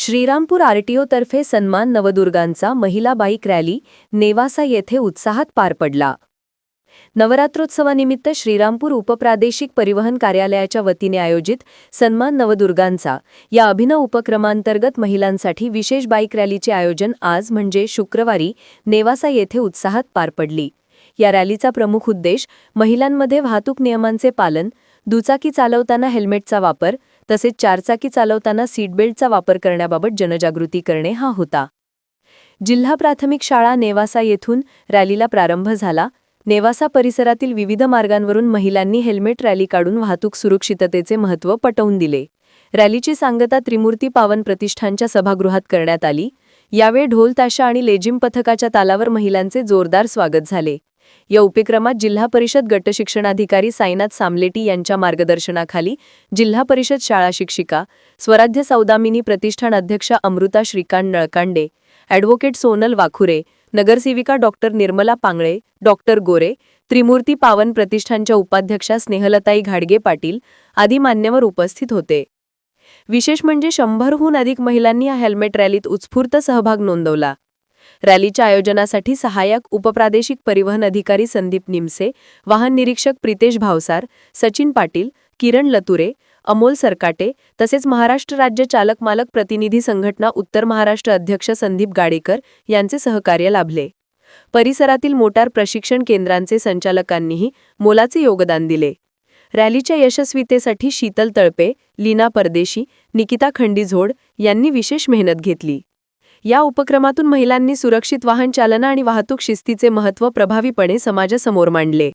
श्रीरामपूर आरटीओतर्फे सन्मान नवदुर्गांचा महिला bike rally Nevasa येथे उत्साहात पार पडला। नवरात्रोत्सवानिमित्त श्रीरामपूर उपप्रादेशिक परिवहन कार्यालयाच्या वतीने आयोजित सन्मान नवदुर्गांचा या अभिनव उपक्रमांतर्गत महिलांसाठी विशेष बाईक रॅलीचे आयोजन आज म्हणजे शुक्रवारी नेवासा येथे उत्साहात पार पडली। या रॅलीचा प्रमुख उद्देश महिलांमध्ये वाहतूक नियमांचे पालन, दुचाकी चालवताना हेल्मेटचा वापर तसेच चारचाकी चालवताना सीट बेल्टचा वापर करण्याबाबत जनजागृती करणे हा होता। जिल्हा प्राथमिक शाळा नेवासा येथून रॅलीला प्रारंभ झाला। नेवासा परिसरातील विविध मार्गांवरून महिलांनी हेल्मेट रॅली काढून वाहतूक सुरक्षिततेचे महत्त्व पटवून दिले। रॅलीची सांगता त्रिमूर्ती पावन प्रतिष्ठानच्या सभागृहात करण्यात आली। यावेळी ढोल ताशा आणि लेझिम पथकाच्या तालावर महिलांचे जोरदार स्वागत झाले। या उपक्रमात जिल्हा परिषद गटशिक्षणाधिकारी साईनाथ सामलेटी यांच्या मार्गदर्शनाखाली जिल्हा परिषद शाळा शिक्षिका, स्वराध्य सौदामिनी प्रतिष्ठान अध्यक्षा अमृता श्रीकांत नळकांडे, ॲडव्होकेट सोनल वाखुरे, नगरसेविका डॉक्टर निर्मला पांगळे, डॉक्टर गोरे, त्रिमूर्ती पावन प्रतिष्ठानच्या उपाध्यक्षा स्नेहलताई घाडगे पाटील आदी मान्यवर उपस्थित होते। विशेष म्हणजे 100हून अधिक महिलांनी या हेल्मेट रॅलीत उत्स्फूर्त सहभाग नोंदवला। रॅलीच्या आयोजनासाठी सहाय्यक उपप्रादेशिक परिवहन अधिकारी संदीप निमसे, वाहन निरीक्षक प्रितेश भावसार, सचिन पाटील, किरण लतुरे, अमोल सरकाटे तसेच महाराष्ट्र राज्य चालक मालक प्रतिनिधी संघटना उत्तर महाराष्ट्र अध्यक्ष संदीप गाडेकर यांचे सहकार्य लाभले। परिसरातील मोटार प्रशिक्षण केंद्रांचे संचालकांनीही मोलाचे योगदान दिले। रॅलीच्या यशस्वीतेसाठी शीतल तळपे, लीना परदेशी, निकिता खंडीझोड यांनी विशेष मेहनत घेतली। या उपक्रमातून महिलांनी सुरक्षित वाहन चालना आणि वाहतूक शिस्तीचे महत्त्व प्रभावीपणे समाजासमोर मांडले।